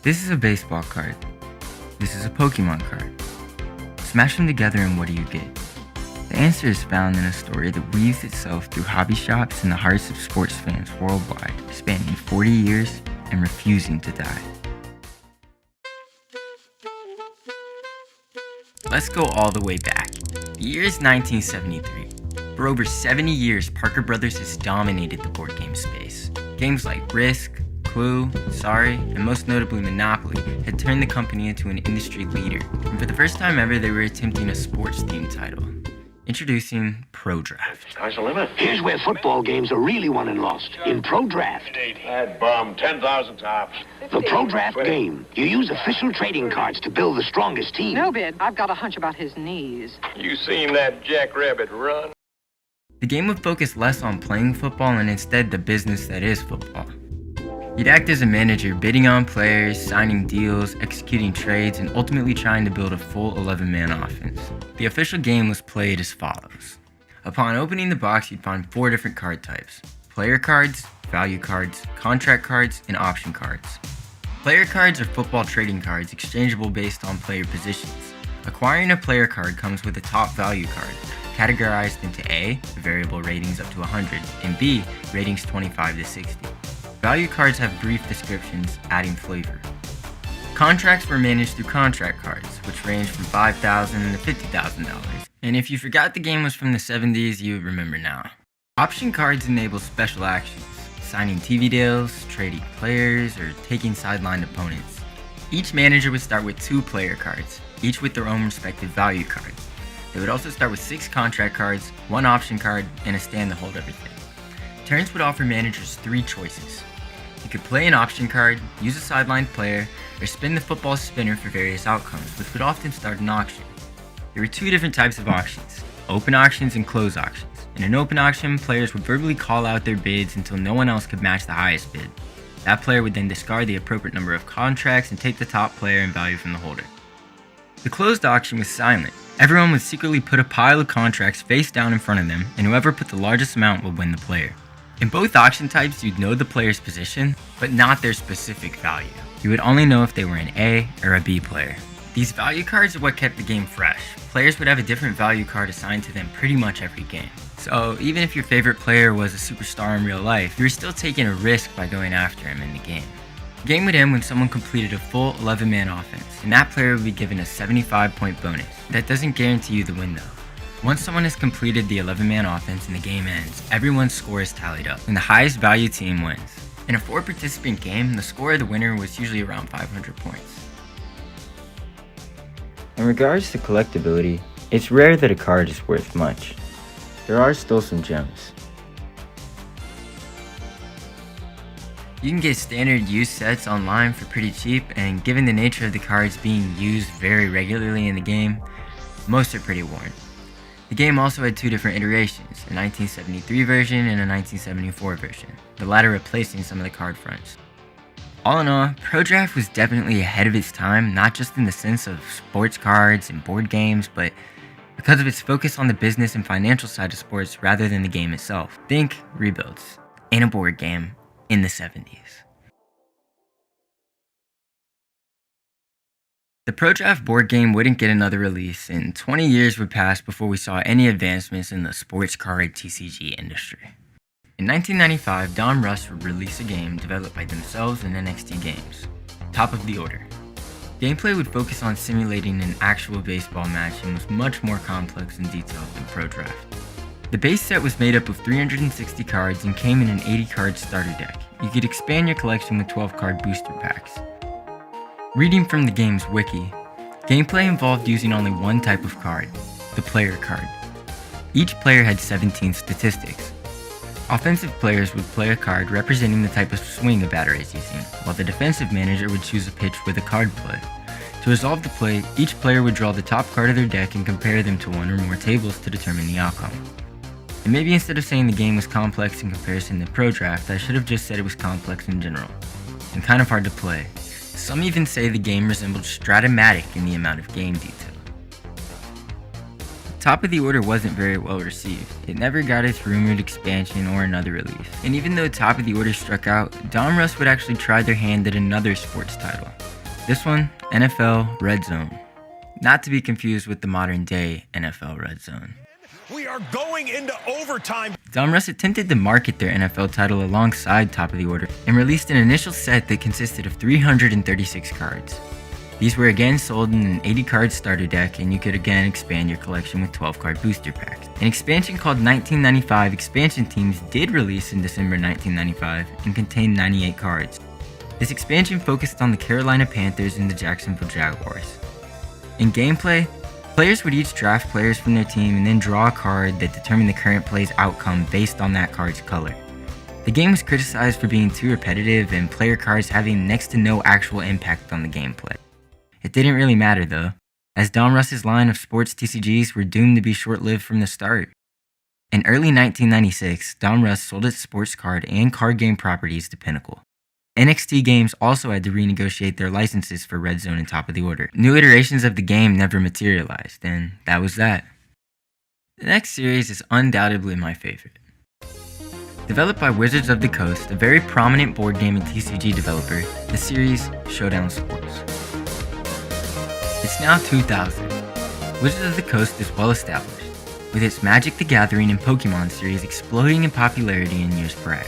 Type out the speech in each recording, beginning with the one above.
This is a baseball card. This is a Pokemon card. Smash them together and what do you get? The answer is found in a story that weaves itself through hobby shops and the hearts of sports fans worldwide, spanning 40 years and refusing to die. Let's go all the way back. The year is 1973. For over 70 years, Parker Brothers has dominated the board game space. Games like Risk, Clue, Sorry, and most notably Monopoly had turned the company into an industry leader. And for the first time ever, they were attempting a sports-themed title. Introducing ProDraft. Sky's the limit. Here's where football games are really won and lost. In ProDraft. That bum, 10,000 tops. The ProDraft game. You use official trading cards to build the strongest team. No, Bid. I've got a hunch about his knees. You seen that jackrabbit run? The game would focus less on playing football and instead the business that is football. You'd act as a manager, bidding on players, signing deals, executing trades, and ultimately trying to build a full 11-man offense. The official game was played as follows. Upon opening the box, you'd find 4 different card types: player cards, value cards, contract cards, and option cards. Player cards are football trading cards exchangeable based on player positions. Acquiring a player card comes with a top value card, categorized into A, variable ratings up to 100, and B, ratings 25 to 60. Value cards have brief descriptions, adding flavor. Contracts were managed through contract cards, which range from $5,000 to $50,000. And if you forgot the game was from the 70s, you would remember now. Option cards enable special actions, signing TV deals, trading players, or taking sidelined opponents. Each manager would start with 2 player cards, each with their own respective value cards. They would also start with 6 contract cards, 1 option card, and a stand to hold everything. Turns would offer managers 3 choices. You could play an option card, use a sidelined player, or spin the football spinner for various outcomes, which would often start an auction. There were 2 different types of auctions, open auctions and closed auctions. In an open auction, players would verbally call out their bids until no one else could match the highest bid. That player would then discard the appropriate number of contracts and take the top player in value from the holder. The closed auction was silent. Everyone would secretly put a pile of contracts face down in front of them, and whoever put the largest amount would win the player. In both auction types, you'd know the player's position, but not their specific value. You would only know if they were an A or a B player. These value cards are what kept the game fresh. Players would have a different value card assigned to them pretty much every game. So even if your favorite player was a superstar in real life, you were still taking a risk by going after him in the game. The game would end when someone completed a full 11-man offense, and that player would be given a 75-point bonus. That doesn't guarantee you the win though. Once someone has completed the 11-man offense and the game ends, everyone's score is tallied up, and the highest value team wins. In a 4-participant game, the score of the winner was usually around 500 points. In regards to collectability, it's rare that a card is worth much. There are still some gems. You can get standard use sets online for pretty cheap, and given the nature of the cards being used very regularly in the game, most are pretty worn. The game also had 2 different iterations, a 1973 version and a 1974 version, the latter replacing some of the card fronts. All in all, ProDraft was definitely ahead of its time, not just in the sense of sports cards and board games, but because of its focus on the business and financial side of sports rather than the game itself. Think rebuilds in a board game in the 70s. The ProDraft board game wouldn't get another release, and 20 years would pass before we saw any advancements in the sports card TCG industry. In 1995, Don Russ would release a game developed by themselves and NXT Games, Top of the Order. Gameplay would focus on simulating an actual baseball match and was much more complex and detailed than ProDraft. The base set was made up of 360 cards and came in an 80-card starter deck. You could expand your collection with 12-card booster packs. Reading from the game's wiki, gameplay involved using only one type of card, the player card. Each player had 17 statistics. Offensive players would play a card representing the type of swing a batter is using, while the defensive manager would choose a pitch with a card play. To resolve the play, each player would draw the top card of their deck and compare them to one or more tables to determine the outcome. And maybe instead of saying the game was complex in comparison to ProDraft, I should have just said it was complex in general, and kind of hard to play. Some even say the game resembled Stratomatic in the amount of game detail. Top of the Order wasn't very well received. It never got its rumored expansion or another release. And even though Top of the Order struck out, Don Russ would actually try their hand at another sports title, This one, NFL Red Zone. Not to be confused with the modern day NFL Red Zone. We are going into overtime. Russ attempted to market their NFL title alongside Top of the Order and released an initial set that consisted of 336 cards. These were again sold in an 80-card starter deck, and you could again expand your collection with 12-card booster packs. An expansion called 1995 Expansion Teams did release in December 1995 and contained 98 cards. This expansion focused on the Carolina Panthers and the Jacksonville Jaguars. In gameplay, players would each draft players from their team and then draw a card that determined the current play's outcome based on that card's color. The game was criticized for being too repetitive and player cards having next to no actual impact on the gameplay. It didn't really matter though, as Russ's line of sports TCGs were doomed to be short-lived from the start. In early 1996, Russ sold its sports card and card game properties to Pinnacle. NXT Games also had to renegotiate their licenses for Red Zone and Top of the Order. New iterations of the game never materialized, and that was that. The next series is undoubtedly my favorite. Developed by Wizards of the Coast, a very prominent board game and TCG developer, the series Showdown Sports. It's now 2000. Wizards of the Coast is well established, with its Magic the Gathering and Pokemon series exploding in popularity in years prior.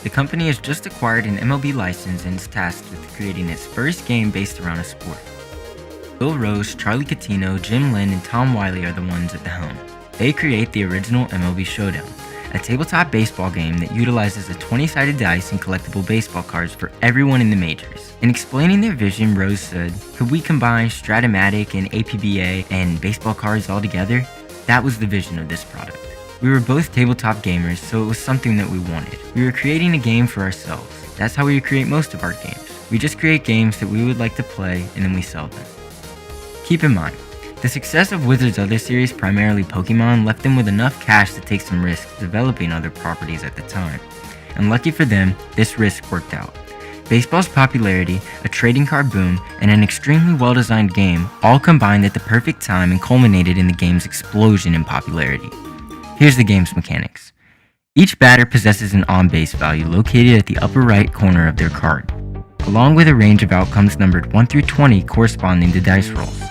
The company has just acquired an MLB license and is tasked with creating its first game based around a sport. Bill Rose, Charlie Catino, Jim Lynn, and Tom Wiley are the ones at the helm. They create the original MLB Showdown, a tabletop baseball game that utilizes a 20-sided dice and collectible baseball cards for everyone in the majors. In explaining their vision, Rose said, "Could we combine Stratomatic and APBA and baseball cards all together? That was the vision of this product. We were both tabletop gamers, so it was something that we wanted. We were creating a game for ourselves. That's how we create most of our games. We just create games that we would like to play, and then we sell them." Keep in mind, the success of Wizards' other series, primarily Pokemon, left them with enough cash to take some risks developing other properties at the time. And lucky for them, this risk worked out. Baseball's popularity, a trading card boom, and an extremely well-designed game all combined at the perfect time and culminated in the game's explosion in popularity. Here's the game's mechanics. Each batter possesses an on-base value located at the upper right corner of their card, along with a range of outcomes numbered 1 through 20 corresponding to dice rolls.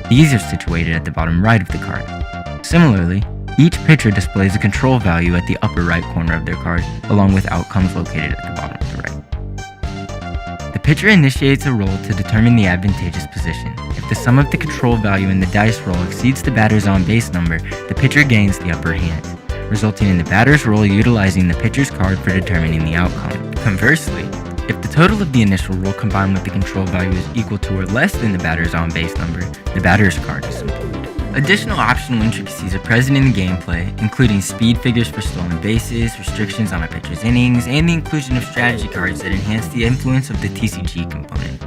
These are situated at the bottom right of the card. Similarly, each pitcher displays a control value at the upper right corner of their card, along with outcomes located at the bottom of the right. The pitcher initiates a roll to determine the advantageous position. If the sum of the control value in the dice roll exceeds the batter's on-base number, the pitcher gains the upper hand, resulting in the batter's roll utilizing the pitcher's card for determining the outcome. Conversely, if the total of the initial roll combined with the control value is equal to or less than the batter's on-base number, the batter's card is employed. Additional optional intricacies are present in the gameplay, including speed figures for stolen bases, restrictions on a pitcher's innings, and the inclusion of strategy cards that enhance the influence of the TCG component.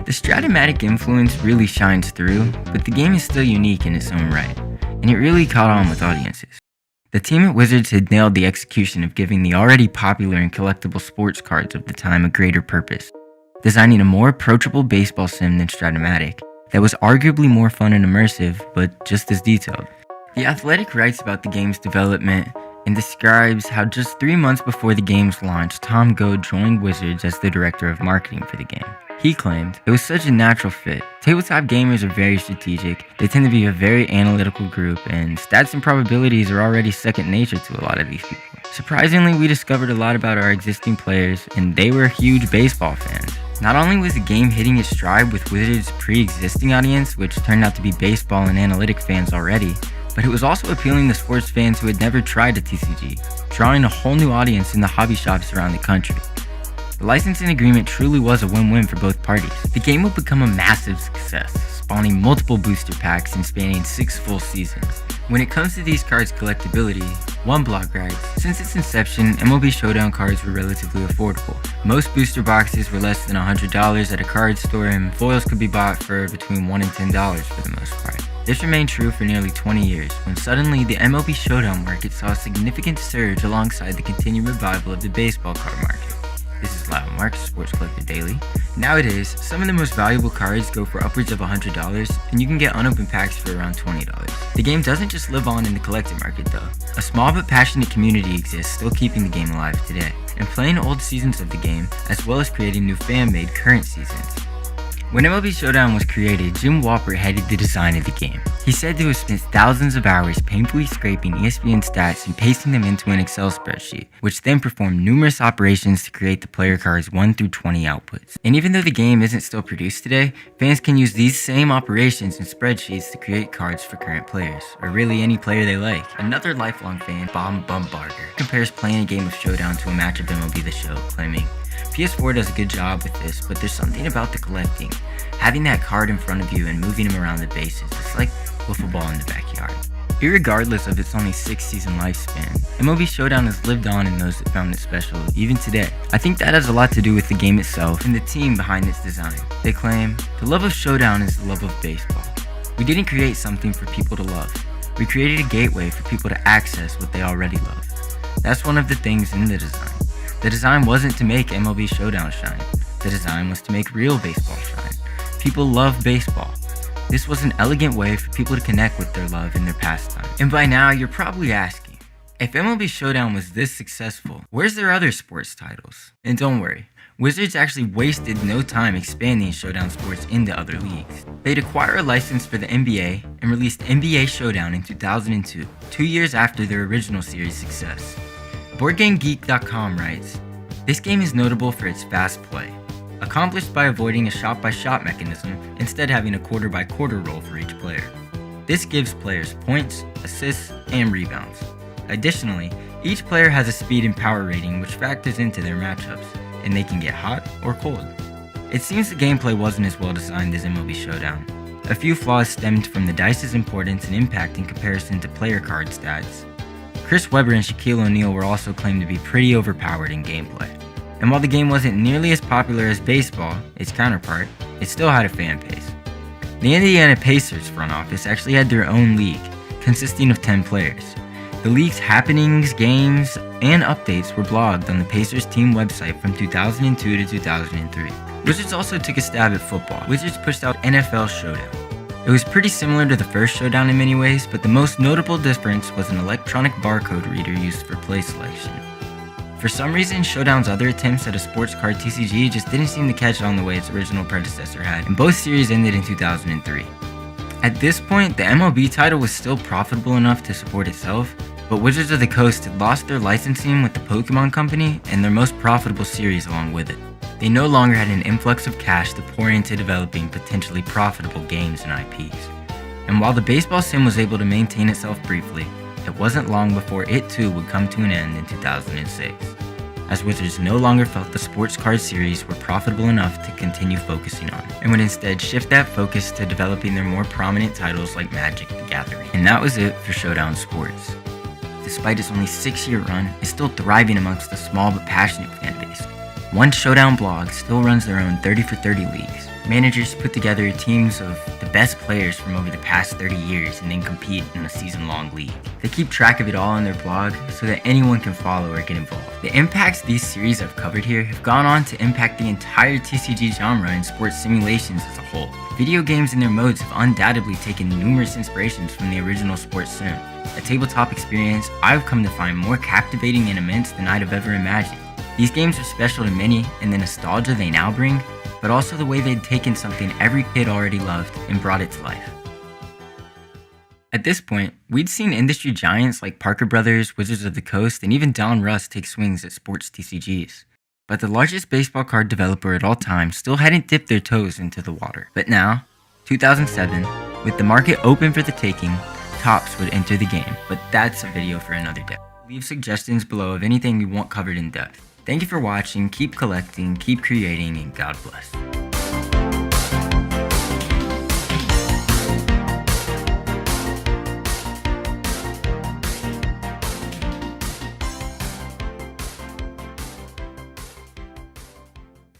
The Stratomatic influence really shines through, but the game is still unique in its own right, and it really caught on with audiences. The team at Wizards had nailed the execution of giving the already popular and collectible sports cards of the time a greater purpose, designing a more approachable baseball sim than Stratomatic that was arguably more fun and immersive, but just as detailed. The Athletic writes about the game's development and describes how just 3 months before the game's launch, Tom Goad joined Wizards as the director of marketing for the game. He claimed, "It was such a natural fit. Tabletop gamers are very strategic, they tend to be a very analytical group, and stats and probabilities are already second nature to a lot of these people. Surprisingly, we discovered a lot about our existing players, and they were huge baseball fans." Not only was the game hitting its stride with Wizards' pre-existing audience, which turned out to be baseball and analytic fans already, but it was also appealing to sports fans who had never tried a TCG, drawing a whole new audience in the hobby shops around the country. The licensing agreement truly was a win-win for both parties. The game would become a massive success, spawning multiple booster packs and spanning 6 full seasons. When it comes to these cards' collectability, one blog writes, "Since its inception, MLB Showdown cards were relatively affordable. Most booster boxes were less than $100 at a card store, and foils could be bought for between $1 and $10 for the most part. This remained true for nearly 20 years, when suddenly the MLB Showdown market saw a significant surge alongside the continued revival of the baseball card market." This is Lyle Marks, Sports Collector Daily. Nowadays, some of the most valuable cards go for upwards of $100, and you can get unopened packs for around $20. The game doesn't just live on in the collector market though. A small but passionate community exists, still keeping the game alive today, and playing old seasons of the game, as well as creating new fan-made current seasons. When MLB Showdown was created, Jim Walper headed the design of the game. He's said to have spent thousands of hours painfully scraping ESPN stats and pasting them into an Excel spreadsheet, which then performed numerous operations to create the player cards 1 through 20 outputs. And even though the game isn't still produced today, fans can use these same operations and spreadsheets to create cards for current players, or really any player they like. Another lifelong fan, Bob Bumbarger, compares playing a game of Showdown to a match of MLB The Show, claiming, PS4 does a good job with this, but there's something about the collecting. Having that card in front of you and moving them around the bases, it's like wiffle ball in the backyard. Irregardless of its only 6-season lifespan, MLB Showdown has lived on in those that found it special, even today. I think that has a lot to do with the game itself and the team behind its design. They claim, the love of Showdown is the love of baseball. We didn't create something for people to love. We created a gateway for people to access what they already love. That's one of the things in the design. The design wasn't to make MLB Showdown shine. The design was to make real baseball shine. People love baseball. This was an elegant way for people to connect with their love in their pastime. And by now, you're probably asking, if MLB Showdown was this successful, where's their other sports titles? And don't worry, Wizards actually wasted no time expanding Showdown Sports into other leagues. They'd acquire a license for the NBA and released NBA Showdown in 2002, 2 years after their original series' success. BoardGameGeek.com writes, this game is notable for its fast play, accomplished by avoiding a shot-by-shot mechanism, instead having a quarter-by-quarter roll for each player. This gives players points, assists, and rebounds. Additionally, each player has a speed and power rating which factors into their matchups, and they can get hot or cold. It seems the gameplay wasn't as well designed as MLB Showdown. A few flaws stemmed from the dice's importance and impact in comparison to player card stats. Chris Webber and Shaquille O'Neal were also claimed to be pretty overpowered in gameplay. And while the game wasn't nearly as popular as baseball, its counterpart, it still had a fan base. The Indiana Pacers front office actually had their own league, consisting of 10 players. The league's happenings, games, and updates were blogged on the Pacers team website from 2002 to 2003. Wizards also took a stab at football. Wizards pushed out NFL Showdown. It was pretty similar to the first Showdown in many ways, but the most notable difference was an electronic barcode reader used for play selection. For some reason, Showdown's other attempts at a sports card TCG just didn't seem to catch on the way its original predecessor had, and both series ended in 2003. At this point, the MLB title was still profitable enough to support itself, but Wizards of the Coast had lost their licensing with the Pokemon Company and their most profitable series along with it. They no longer had an influx of cash to pour into developing potentially profitable games and IPs. And while the baseball sim was able to maintain itself briefly, it wasn't long before it too would come to an end in 2006, as Wizards no longer felt the sports card series were profitable enough to continue focusing on, and would instead shift that focus to developing their more prominent titles like Magic the Gathering. And that was it for Showdown Sports. Despite its only 6-year run, it's still thriving amongst a small but passionate fan base. One Showdown blog still runs their own 30 for 30 leagues. Managers put together teams of the best players from over the past 30 years and then compete in a season-long league. They keep track of it all on their blog so that anyone can follow or get involved. The impacts these series I've covered here have gone on to impact the entire TCG genre and sports simulations as a whole. Video games and their modes have undoubtedly taken numerous inspirations from the original sports sim, a tabletop experience I've come to find more captivating and immense than I'd have ever imagined. These games are special to many in the nostalgia they now bring, but also the way they'd taken something every kid already loved and brought it to life. At this point, we'd seen industry giants like Parker Brothers, Wizards of the Coast, and even Don Russ take swings at sports TCGs. But the largest baseball card developer at all time still hadn't dipped their toes into the water. But now, 2007, with the market open for the taking, Topps would enter the game. But that's a video for another day. Leave suggestions below of anything you want covered in depth. Thank you for watching, keep collecting, keep creating, and God bless.